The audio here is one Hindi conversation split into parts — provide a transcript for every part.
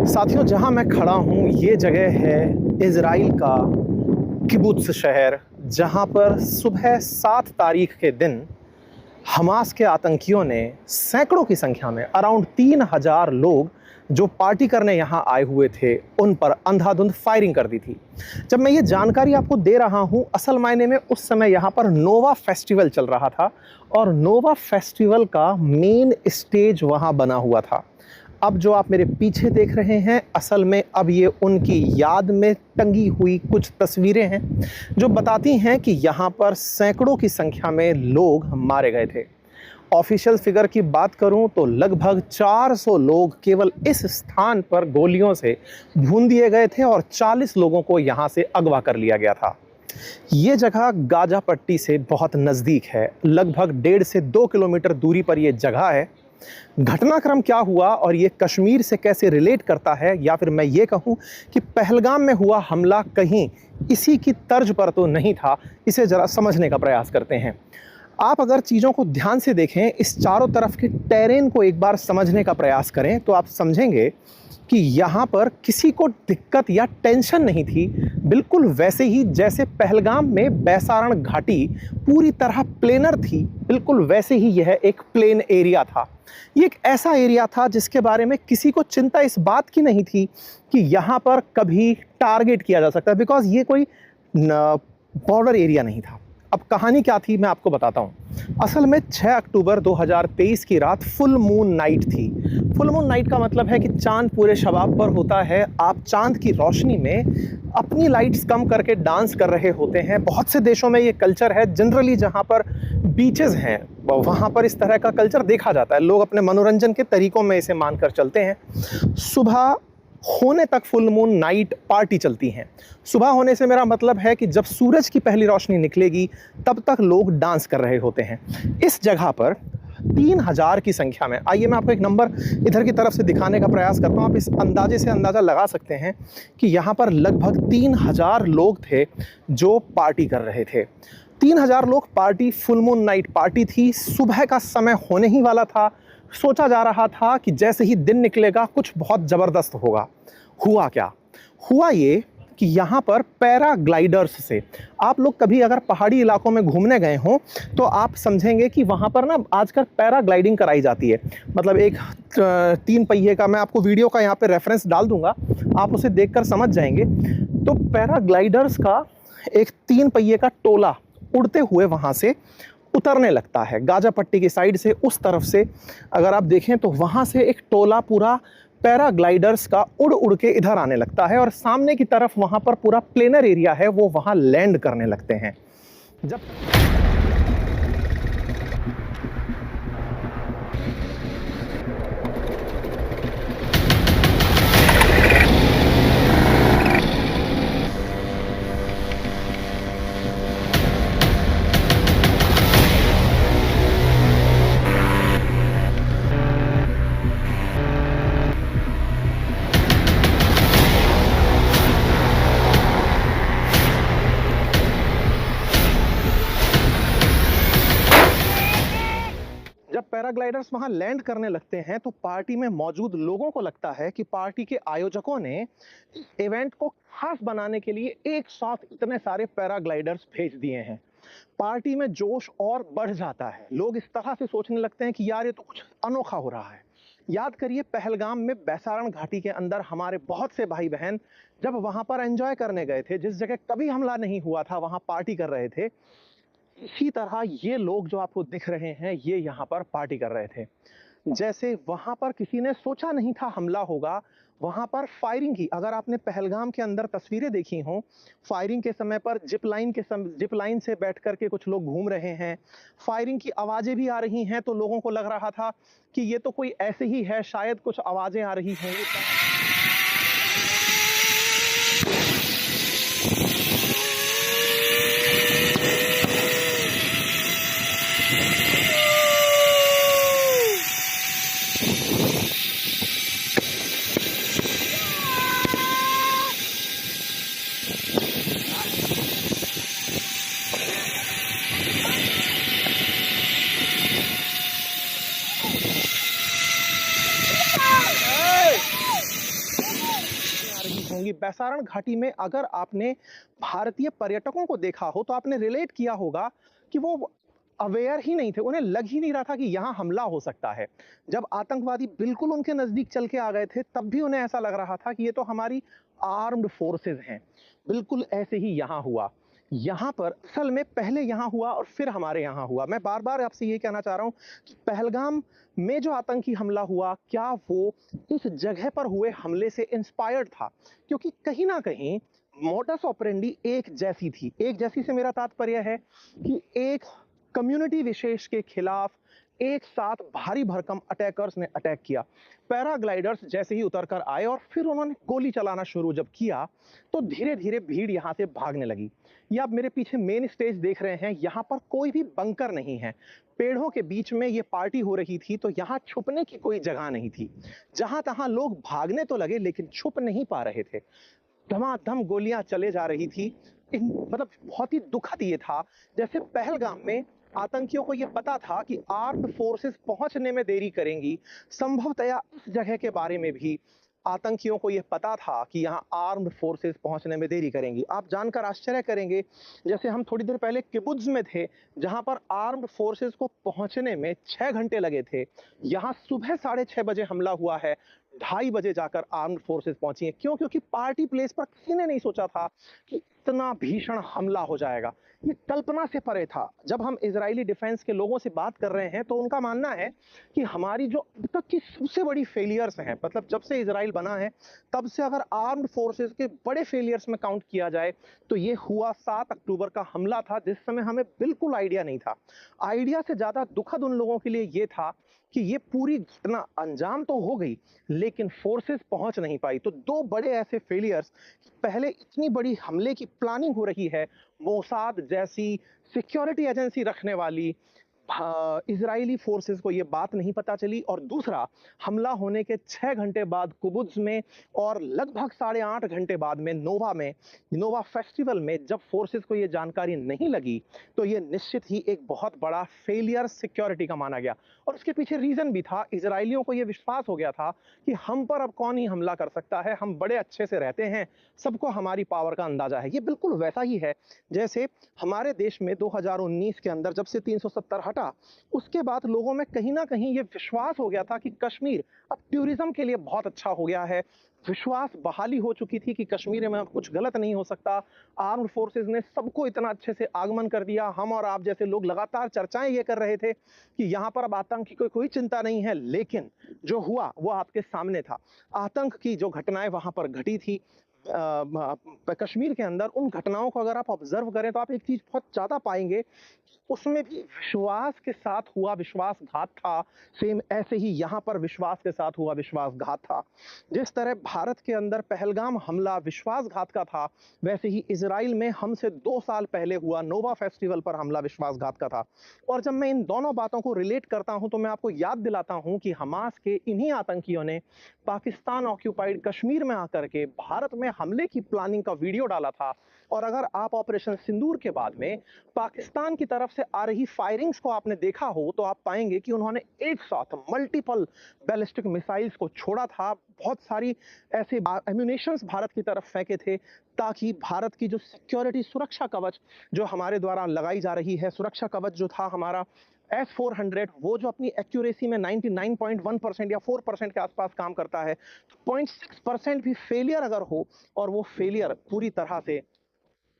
साथियों, जहां मैं खड़ा हूं ये जगह है इज़राइल का किबुत्स शहर, जहां पर सुबह 7 तारीख के दिन हमास के आतंकियों ने सैकड़ों की संख्या में अराउंड 3000 लोग जो पार्टी करने यहाँ आए हुए थे उन पर अंधाधुंध फायरिंग कर दी थी। जब मैं ये जानकारी आपको दे रहा हूँ, असल मायने में उस समय यहाँ पर नोवा फेस्टिवल चल रहा था और नोवा फेस्टिवल का मेन स्टेज वहाँ बना हुआ था। अब जो आप मेरे पीछे देख रहे हैं, असल में अब ये उनकी याद में टंगी हुई कुछ तस्वीरें हैं जो बताती हैं कि यहाँ पर सैकड़ों की संख्या में लोग मारे गए थे। ऑफिशियल फिगर की बात करूं तो लगभग 400 लोग केवल इस स्थान पर गोलियों से भून दिए गए थे और 40 लोगों को यहाँ से अगवा कर लिया गया था। ये जगह गाजा पट्टी से बहुत नज़दीक है, लगभग 1.5 से 2 किलोमीटर दूरी पर यह जगह है। घटनाक्रम क्या हुआ और ये कश्मीर से कैसे रिलेट करता है, या फिर मैं ये कहूँ कि पहलगाम में हुआ हमला कहीं इसी की तर्ज पर तो नहीं था, इसे ज़रा समझने का प्रयास करते हैं। आप अगर चीज़ों को ध्यान से देखें, इस चारों तरफ के टेरेन को एक बार समझने का प्रयास करें तो आप समझेंगे कि यहाँ पर किसी को दिक्कत या टेंशन नहीं थी। बिल्कुल वैसे ही जैसे पहलगाम में बैसारण घाटी पूरी तरह प्लेनर थी, बिल्कुल वैसे ही यह एक प्लेन एरिया था। ये एक ऐसा एरिया था जिसके बारे में किसी को चिंता इस बात की नहीं थी कि यहाँ पर कभी टारगेट किया जा सकता है, बिकॉज ये कोई बॉर्डर एरिया नहीं था। अब कहानी क्या थी मैं आपको बताता हूँ। असल में 6 अक्टूबर 2023 की रात फुल मून नाइट थी। फुल मून नाइट का मतलब है कि चांद पूरे शबाब पर होता है। आप चांद की रोशनी में अपनी लाइट्स कम करके डांस कर रहे होते हैं। बहुत से देशों में ये कल्चर है। जनरली जहाँ पर बीचेस हैं वहाँ पर इस तरह का कल्चर देखा जाता है। लोग अपने मनोरंजन के तरीकों में इसे मानकर चलते हैं। सुबह होने तक फुल मून नाइट पार्टी चलती हैं। सुबह होने से मेरा मतलब है कि जब सूरज की पहली रोशनी निकलेगी तब तक लोग डांस कर रहे होते हैं। इस जगह पर 3000 की संख्या में, आइए मैं आपको एक नंबर इधर की तरफ से दिखाने का प्रयास करता हूँ। आप इस अंदाजे से अंदाज़ा लगा सकते हैं कि यहाँ पर लगभग 3000 लोग थे जो पार्टी कर रहे थे। 3000 लोग party, full moon night party थी। सुबह का समय होने ही वाला था। सोचा जा रहा था कि जैसे ही दिन निकलेगा कुछ बहुत ज़बरदस्त होगा। हुआ क्या? हुआ ये कि यहाँ पर पैराग्लाइडर्स से, आप लोग कभी अगर पहाड़ी इलाकों में घूमने गए हों तो आप समझेंगे कि वहाँ पर ना आजकल पैराग्लाइडिंग कराई जाती है। मतलब एक 3 पहिए का, मैं आपको वीडियो का यहाँ पे रेफरेंस डाल दूंगा, आप उसे देखकर समझ जाएंगे। तो पैराग्लाइडर्स का एक 3 पहिए का टोला उड़ते हुए वहाँ से उतरने लगता है। गाजा पट्टी की साइड से उस तरफ से अगर आप देखें तो वहाँ से एक टोला पूरा पैराग्लाइडर्स का उड़ उड़ के इधर आने लगता है और सामने की तरफ वहाँ पर पूरा प्लेनर एरिया है, वो वहाँ लैंड करने लगते हैं। जब पैराग्लाइडर्स वहां लैंड करने लगते हैं तो पार्टी में मौजूद लोगों को लगता है कि पार्टी के आयोजकों ने इवेंट को खास बनाने के लिए एक साथ इतने सारे पैराग्लाइडर्स भेज दिए हैं। पार्टी में जोश और बढ़ जाता है। लोग इस तरह से सोचने लगते हैं कि यार ये तो कुछ अनोखा हो रहा है। याद करिए, पहलगाम में बैसारण घाटी के अंदर हमारे बहुत से भाई बहन जब वहां पर एंजॉय करने गए थे, जिस जगह कभी हमला नहीं हुआ था, वहां पार्टी कर रहे थे। इसी तरह ये लोग जो आपको दिख रहे हैं, ये यहाँ पर पार्टी कर रहे थे। जैसे वहां पर किसी ने सोचा नहीं था हमला होगा, वहां पर फायरिंग की, अगर आपने पहलगाम के अंदर तस्वीरें देखी हों, फायरिंग के समय पर जिप लाइन से बैठ करके कुछ लोग घूम रहे हैं। फायरिंग की आवाजें भी आ रही हैं तो लोगों को लग रहा था कि ये तो कोई ऐसे ही है, शायद कुछ आवाजें आ रही होंगी। होंगी। बैसारण घाटी में अगर आपने भारतीय पर्यटकों को देखा हो तो आपने रिलेट किया होगा कि वो अवेयर ही नहीं थे, उन्हें लग ही नहीं रहा था कि यहाँ हमला हो सकता है। जब आतंकवादी बिल्कुल उनके नज़दीक चल के आ गए थे, तब भी उन्हें ऐसा लग रहा था कि ये तो हमारी आर्म्ड फोर्सेस हैं। बिल्कुल ऐसे ही यहाँ हुआ। यहाँ पर असल में पहले यहाँ हुआ और फिर हमारे यहाँ हुआ। मैं बार-बार आपसे ये कहना चाह रहा हूँ कि पहलगाम में जो आतंकी हमला हुआ, क्या वो इस जगह पर हुए हमले से इंस्पायर्ड था? क्योंकि कहीं न कहीं मोडस ऑपरेंडी एक जैसी थी। एक जैसी से मेरा तात्पर्य है कि एक कम्युनिटी विशेष के खिलाफ एक साथ भारी भरकम अटैकर्स ने अटैक किया। पैराग्लाइडर्स जैसे ही उतर कर आए और फिर उन्होंने गोली चलाना शुरू जब किया, तो धीरे-धीरे भीड़ यहाँ से भागने लगी। ये आप मेरे पीछे मेन स्टेज देख रहे हैं, यहाँ पर कोई भी बंकर नहीं है। पेड़ों के बीच में ये पार्टी हो रही थी, तो यहाँ छुपने की कोई जगह नहीं थी। जहाँ-तहाँ लोग भागने तो लगे, लेकिन छुप नहीं पा रहे थे। धमाधम गोलियां चले जा रही थी। मतलब बहुत ही दुखद ये था, जैसे पहलगाम में आतंकियों को ये पता था कि आर्म्ड फोर्सेस पहुंचने में देरी करेंगी। संभवतया इस जगह के बारे में भी आतंकियों को ये पता था कि यहाँ आर्म्ड फोर्सेस पहुंचने में देरी करेंगी। आप जानकर आश्चर्य करेंगे, जैसे हम थोड़ी देर पहले किबुत्ज में थे, जहां पर आर्म्ड फोर्सेस को पहुंचने में 6 घंटे लगे थे, यहाँ सुबह 6:30 बजे हमला हुआ है, 2:30 बजे जाकर आर्म्ड फोर्सेस पहुंची हैं। क्यों? क्योंकि पार्टी प्लेस पर किसी ने नहीं सोचा था कि इतना भीषण हमला हो जाएगा। ये कल्पना से परे था। जब हम इजरायली डिफेंस के लोगों से बात कर रहे हैं, तो उनका मानना है कि हमारी जो अब तक की सबसे बड़ी फेलियर्स हैं, मतलब जब से इजराइल बना है, तब से अगर आर्म्ड फोर्सेस के बड़े फेलियर्स में काउंट किया जाए, तो ये हुआ 7 अक्टूबर का हमला था, जिस समय हमें बिल्कुल आइडिया नहीं था। आइडिया से ज्यादा दुखद उन लोगों के लिए ये था कि ये पूरी घटना अंजाम तो हो गई, लेकिन फोर्सेस पहुंच नहीं पाई। तो 2 बड़े ऐसे फेलियर्स, पहले इतनी बड़ी हमले की प्लानिंग हो रही है, मोसाद जैसी सिक्योरिटी एजेंसी रखने वाली इजरायली फोर्सेस को ये बात नहीं पता चली, और दूसरा हमला होने के 6 घंटे बाद कुबुत्ज में और लगभग 8.5 घंटे बाद में नोवा फेस्टिवल में जब फोर्सेस को ये जानकारी नहीं लगी, तो ये निश्चित ही एक बहुत बड़ा फेलियर सिक्योरिटी का माना गया। और उसके पीछे रीजन भी था, इजरायलियों को ये विश्वास हो गया था कि हम पर अब कौन ही हमला कर सकता है, हम बड़े अच्छे से रहते हैं, सबको हमारी पावर का अंदाजा है। ये बिल्कुल वैसा ही है जैसे हमारे देश में 2019 के अंदर जब से 370 हटा, उसके बाद लोगों में कहीं ना कहीं ये विश्वास हो गया था कि कश्मीर अब टूरिज्म के लिए बहुत अच्छा हो गया है। विश्वास बहाली हो चुकी थी कि कश्मीर में अब कुछ गलत नहीं हो सकता। आर्म्ड फोर्सेस ने सबको इतना अच्छे से आगमन कर दिया। हम और आप जैसे लोग लगातार चर्चाएं ये कर रहे थे कि यहाँ पर अब आतंक की कोई चिंता नहीं है, लेकिन जो हुआ वो आपके सामने था। आतंक की जो घटनाएं वहां पर घटी थी कश्मीर के अंदर, उन घटनाओं को अगर आप ऑब्जर्व करें तो आप एक चीज बहुत ज्यादा पाएंगे, उसमें भी विश्वास के साथ हुआ विश्वासघात था। सेम ऐसे ही यहाँ पर विश्वास के साथ हुआ विश्वासघात था। जिस तरह भारत के अंदर पहलगाम हमला विश्वासघात का था, वैसे ही इजराइल में हमसे 2 साल पहले हुआ नोवा फेस्टिवल पर हमला विश्वासघात का था। और जब मैं इन दोनों बातों को रिलेट करता हूं, तो मैं आपको याद दिलाता हूं कि हमास के इन्हीं आतंकियों ने पाकिस्तान ऑक्यूपाइड कश्मीर में आकर के भारत में हमले की प्लानिंग का वीडियो डाला था। और अगर आप ऑपरेशन सिंदूर के बाद में पाकिस्तान की तरफ से आ रही फायरिंग्स को आपने देखा हो, तो आप पाएंगे कि उन्होंने एक साथ मल्टीपल बैलिस्टिक मिसाइल्स को छोड़ा था। बहुत सारी ऐसे एम्यूनेशंस भारत की तरफ फेंके थे, ताकि भारत की जो सिक्योरिटी सुरक्षा कवच जो हमारे द्वारा लगाई जा रही है, सुरक्षा कवच जो था हमारा S-400, वो जो अपनी एक्यूरेसी में 99.1% या 4% के आसपास काम करता है, तो 0.6% भी फेलियर अगर हो, और वो फेलियर पूरी तरह से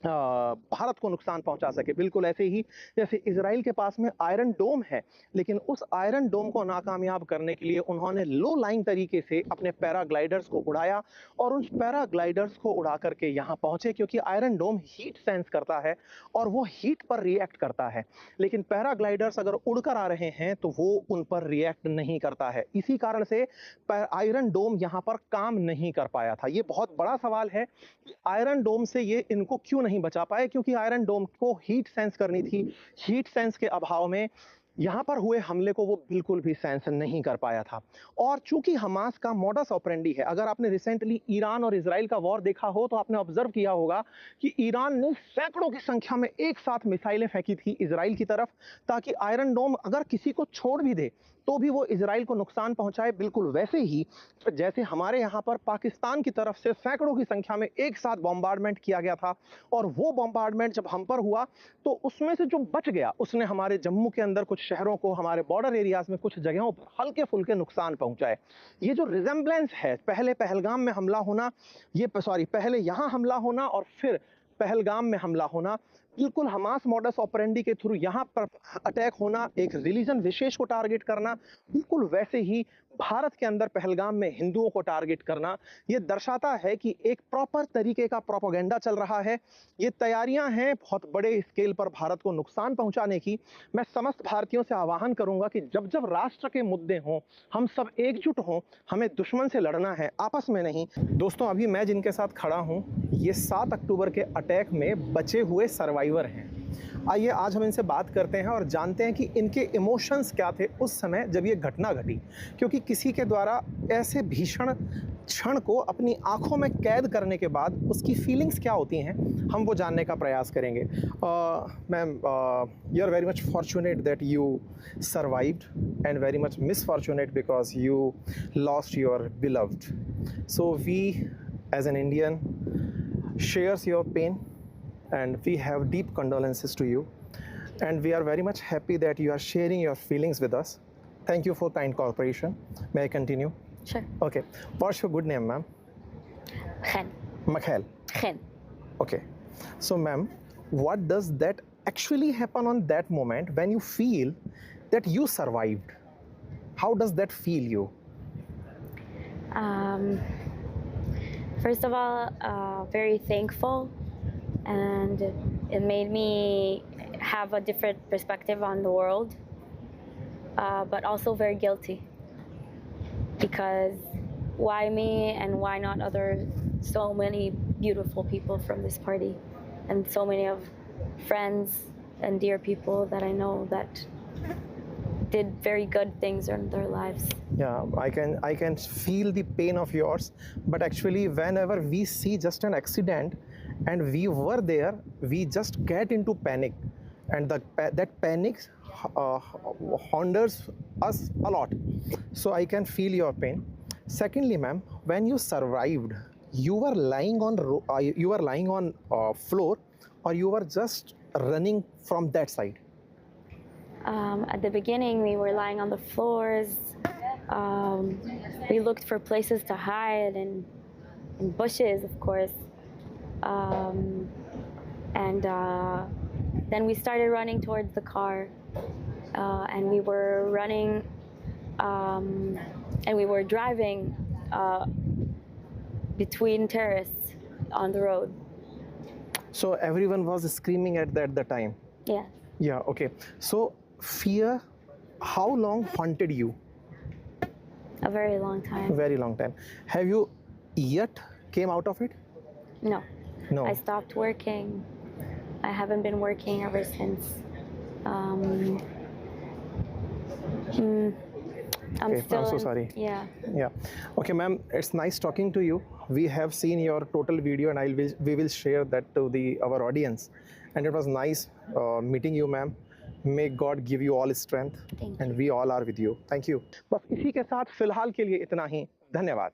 भारत को नुकसान पहुंचा सके। बिल्कुल ऐसे ही जैसे इजराइल के पास में आयरन डोम है, लेकिन उस आयरन डोम को नाकामयाब करने के लिए उन्होंने लो लाइन तरीके से अपने पैराग्लाइडर्स को उड़ाया, और उन पैराग्लाइडर्स को उड़ा करके यहाँ पहुंचे, क्योंकि आयरन डोम हीट सेंस करता है और वो हीट पर रिएक्ट करता है। लेकिन पैराग्लाइडर्स अगर उड़कर आ रहे हैं तो वो उन पर रिएक्ट नहीं करता है। इसी कारण से आयरन डोम यहाँ पर काम नहीं कर पाया था। ये बहुत बड़ा सवाल है कि आयरन डोम से ये इनको क्यों नहीं बचा पाए, क्योंकि आयरन डोम को हीट सेंस करनी थी। हीट सेंस के अभाव में यहां पर हुए हमले को वो बिल्कुल भी सेंस नहीं कर पाया था। और चूंकि हमास का मोडस ऑपरेंडी है, अगर आपने रिसेंटली ईरान और इजराइल का वॉर देखा हो, तो आपने ऑब्जर्व किया होगा कि ईरान ने सैकड़ों की संख्या में एक साथ मिसाइलें फेंकी थी इजराइल की तरफ, ताकि आयरन डोम अगर किसी को छोड़ भी दे तो भी वो इजराइल को नुकसान पहुंचाए। बिल्कुल वैसे ही जैसे हमारे यहाँ पर पाकिस्तान की तरफ से सैकड़ों की संख्या में एक साथ बॉम्बार्डमेंट किया गया था, और वो बॉम्बार्डमेंट जब हम पर हुआ तो उसमें से जो बच गया उसने हमारे जम्मू के अंदर कुछ शहरों को, हमारे बॉर्डर एरियाज में कुछ जगहों पर हल्के फुल्के नुकसान पहुंचाए। ये जो रिजेम्बलेंस है, पहले पहलगाम में हमला होना, पहले यहाँ हमला होना और फिर पहलगाम में हमला होना, बिल्कुल हमास मॉडस ऑपरेंडी के थ्रू यहाँ पर अटैक होना, एक रिलीजन विशेष को टारगेट करना, बिल्कुल वैसे ही भारत के अंदर पहलगाम में हिंदुओं को टारगेट करना, ये दर्शाता है कि एक प्रॉपर तरीके का प्रोपेगेंडा चल रहा है। ये तैयारियां हैं बहुत बड़े स्केल पर भारत को नुकसान पहुंचाने की। मैं समस्त भारतीयों से आह्वान करूंगा कि जब जब राष्ट्र के मुद्दे हों, हम सब एकजुट हों। हमें दुश्मन से लड़ना है, आपस में नहीं। दोस्तों, अभी मैं जिनके साथ खड़ा हूं, ये 7 अक्टूबर के अटैक में बचे हुए सर्वाइवर हैं। आइए आज हम इनसे बात करते हैं और जानते हैं कि इनके इमोशंस क्या थे उस समय जब ये घटना घटी, क्योंकि किसी के द्वारा ऐसे भीषण क्षण को अपनी आंखों में कैद करने के बाद उसकी फीलिंग्स क्या होती हैं, हम वो जानने का प्रयास करेंगे। Ma'am, you are very much fortunate that you survived and very much misfortunate because you lost your beloved. So we as an Indian shares your pain, and we have deep condolences to you, and we are very much happy that you are sharing your feelings with us. Thank you for kind cooperation. May I continue? Sure. Okay. What's your good name, ma'am? Khen. Makhel. Khen. Okay. So, ma'am, what does that actually happen on that moment when you feel that you survived? How does that feel you? First of all, very thankful, and it made me have a different perspective on the world, but also very guilty, because why me and why not other so many beautiful people from this party, and so many of friends and dear people that I know that did very good things in their lives. Yeah, I can feel the pain of yours, but actually whenever we see just an accident and we were there, we just get into panic, and that panic haunts us a lot. So I can feel your pain. Secondly, ma'am, when you survived, you were lying on floor, or you were just running from that side? At the beginning, we were lying on the floors. We looked for places to hide and in bushes, of course. And then we started running towards the car, and we were running, and we were driving between terrorists on the road. So everyone was screaming at the time? Yeah. Yeah, okay. So fear, how long haunted you? A very long time. Very long time. Have you yet came out of it? No. No. I stopped working. I haven't been working ever since. I'm Okay, still I'm so sorry. Yeah. Yeah. Okay, ma'am, it's nice talking to you. We have seen your total video, and we will share that to our audience. And it was nice meeting you, ma'am. May God give you all strength, Thank and we all are with you. Thank you. बस इसी के साथ फिलहाल के लिए इतना ही। धन्यवाद।